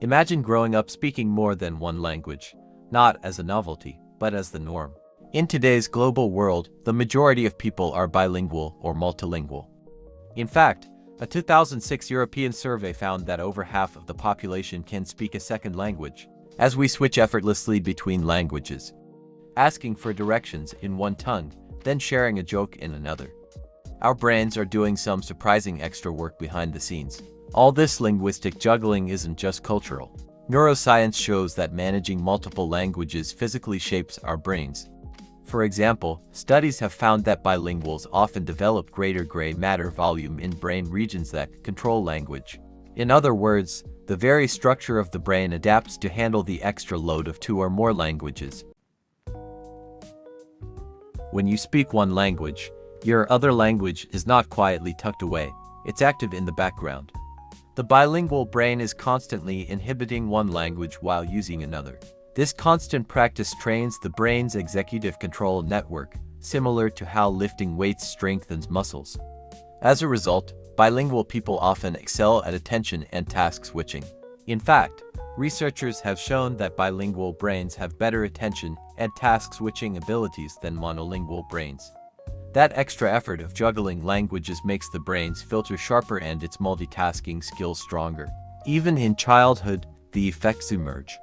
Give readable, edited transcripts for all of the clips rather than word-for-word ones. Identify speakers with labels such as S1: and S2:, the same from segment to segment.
S1: Imagine growing up speaking more than one language, not as a novelty, but as the norm. In today's global world, the majority of people are bilingual or multilingual. In fact, a 2006 European survey found that over half of the population can speak a second language, as we switch effortlessly between languages, asking for directions in one tongue, then sharing a joke in another. Our brains are doing some surprising extra work behind the scenes. All this linguistic juggling isn't just cultural. Neuroscience shows that managing multiple languages physically shapes our brains. For example, studies have found that bilinguals often develop greater gray matter volume in brain regions that control language. In other words, the very structure of the brain adapts to handle the extra load of two or more languages. When you speak one language, your other language is not quietly tucked away, it's active in the background. The bilingual brain is constantly inhibiting one language while using another. This constant practice trains the brain's executive control network, similar to how lifting weights strengthens muscles. As a result, bilingual people often excel at attention and task switching. In fact, researchers have shown that bilingual brains have better attention and task switching abilities than monolingual brains. That extra effort of juggling languages makes the brain's filter sharper and its multitasking skills stronger. Even in childhood, the effects emerge.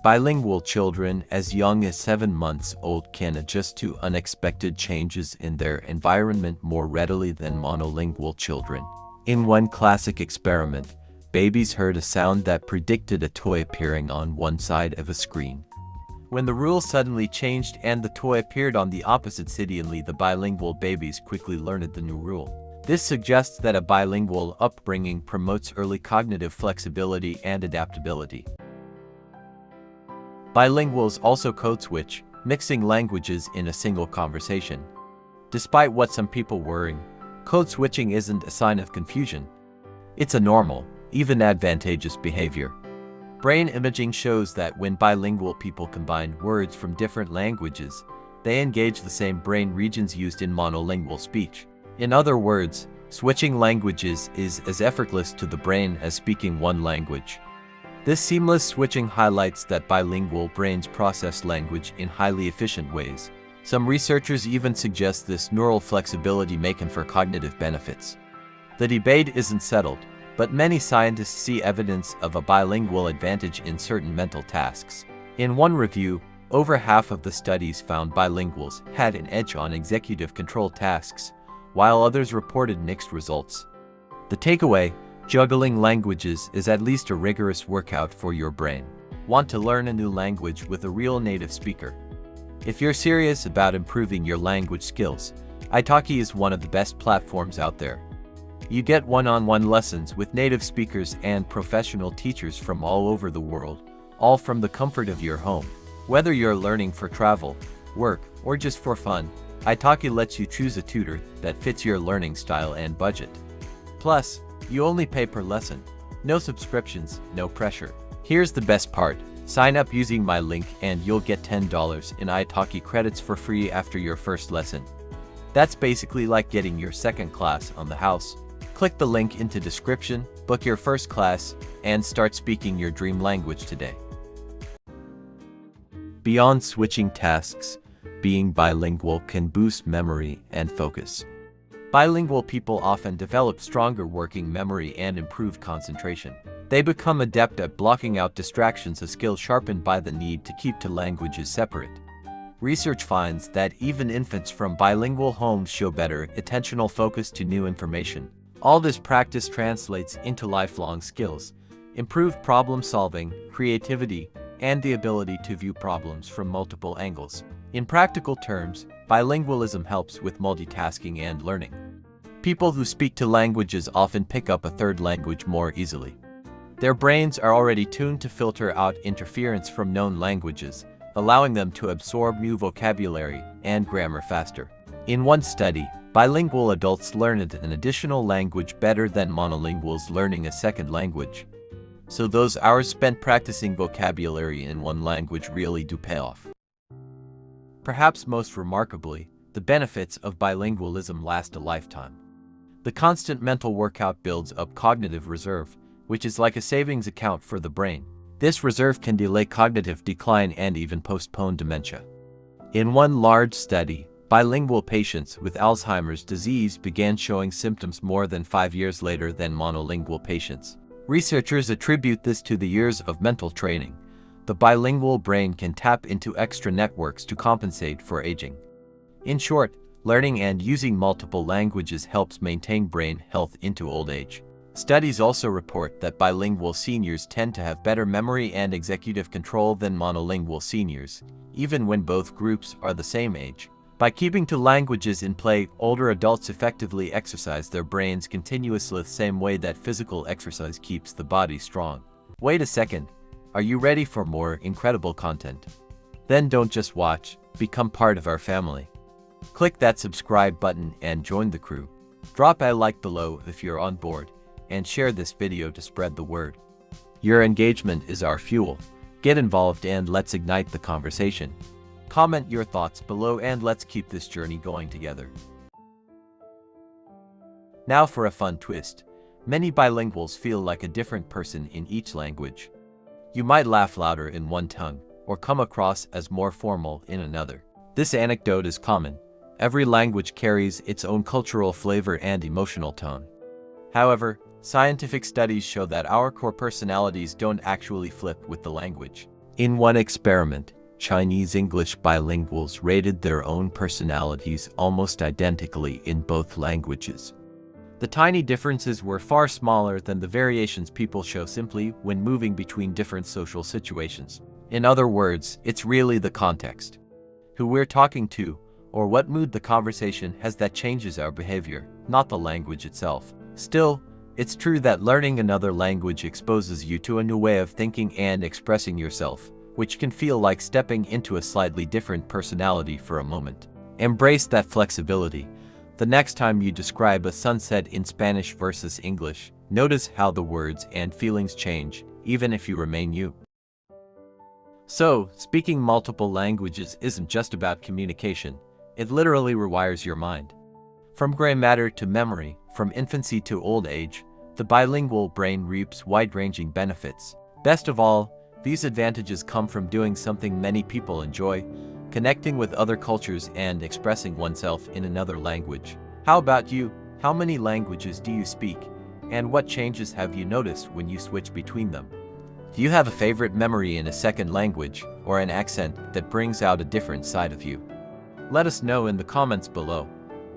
S1: Bilingual children as young as 7 months old can adjust to unexpected changes in their environment more readily than monolingual children. In one classic experiment, babies heard a sound that predicted a toy appearing on one side of a screen. When the rule suddenly changed and the toy appeared on the opposite suddenly, the bilingual babies quickly learned the new rule. This suggests that a bilingual upbringing promotes early cognitive flexibility and adaptability. Bilinguals also code switch, mixing languages in a single conversation. Despite what some people worry, code switching isn't a sign of confusion. It's a normal, even advantageous behavior. Brain imaging shows that when bilingual people combine words from different languages, they engage the same brain regions used in monolingual speech. In other words, switching languages is as effortless to the brain as speaking one language. This seamless switching highlights that bilingual brains process language in highly efficient ways. Some researchers even suggest this neural flexibility may confer cognitive benefits. The debate isn't settled, but many scientists see evidence of a bilingual advantage in certain mental tasks. In one review, over half of the studies found bilinguals had an edge on executive control tasks, while others reported mixed results. The takeaway: juggling languages is at least a rigorous workout for your brain. Want to learn a new language with a real native speaker? If you're serious about improving your language skills, italki is one of the best platforms out there. You get one-on-one lessons with native speakers and professional teachers from all over the world, all from the comfort of your home. Whether you're learning for travel, work, or just for fun, italki lets you choose a tutor that fits your learning style and budget. Plus, you only pay per lesson. No subscriptions, no pressure. Here's the best part. Sign up using my link and you'll get $10 in italki credits for free after your first lesson. That's basically like getting your second class on the house. Click the link into description, book your first class, and start speaking your dream language today. Beyond switching tasks, being bilingual can boost memory and focus. Bilingual people often develop stronger working memory and improved concentration. They become adept at blocking out distractions, a skill sharpened by the need to keep two languages separate. Research finds that even infants from bilingual homes show better attentional focus to new information. All this practice translates into lifelong skills, improved problem solving, creativity, and the ability to view problems from multiple angles. In practical terms, bilingualism helps with multitasking and learning. People who speak two languages often pick up a third language more easily. Their brains are already tuned to filter out interference from known languages, allowing them to absorb new vocabulary and grammar faster. In one study, bilingual adults learned an additional language better than monolinguals learning a second language. So those hours spent practicing vocabulary in one language really do pay off. Perhaps most remarkably, the benefits of bilingualism last a lifetime. The constant mental workout builds up cognitive reserve, which is like a savings account for the brain. This reserve can delay cognitive decline and even postpone dementia. In one large study, bilingual patients with Alzheimer's disease began showing symptoms more than 5 years later than monolingual patients. Researchers attribute this to the years of mental training. The bilingual brain can tap into extra networks to compensate for aging. In short, learning and using multiple languages helps maintain brain health into old age. Studies also report that bilingual seniors tend to have better memory and executive control than monolingual seniors, even when both groups are the same age. By keeping two languages in play, older adults effectively exercise their brains continuously the same way that physical exercise keeps the body strong. Wait a second, are you ready for more incredible content? Then don't just watch, become part of our family. Click that subscribe button and join the crew. Drop a like below if you're on board, and share this video to spread the word. Your engagement is our fuel. Get involved and let's ignite the conversation. Comment your thoughts below and let's keep this journey going together. Now for a fun twist. Many bilinguals feel like a different person in each language. You might laugh louder in one tongue, or come across as more formal in another. This anecdote is common. Every language carries its own cultural flavor and emotional tone. However, scientific studies show that our core personalities don't actually flip with the language. In one experiment, Chinese-English bilinguals rated their own personalities almost identically in both languages. The tiny differences were far smaller than the variations people show simply when moving between different social situations. In other words, it's really the context, who we're talking to, or what mood the conversation has that changes our behavior, not the language itself. Still, it's true that learning another language exposes you to a new way of thinking and expressing yourself, which can feel like stepping into a slightly different personality for a moment. Embrace that flexibility. The next time you describe a sunset in Spanish versus English, notice how the words and feelings change, even if you remain you. So, speaking multiple languages isn't just about communication. It literally rewires your mind. From gray matter to memory, from infancy to old age, the bilingual brain reaps wide-ranging benefits. Best of all, these advantages come from doing something many people enjoy, connecting with other cultures and expressing oneself in another language. How about you? How many languages do you speak? And what changes have you noticed when you switch between them? Do you have a favorite memory in a second language, or an accent that brings out a different side of you? Let us know in the comments below.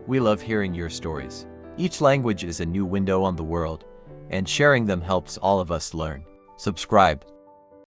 S1: We love hearing your stories. Each language is a new window on the world, and sharing them helps all of us learn. Subscribe,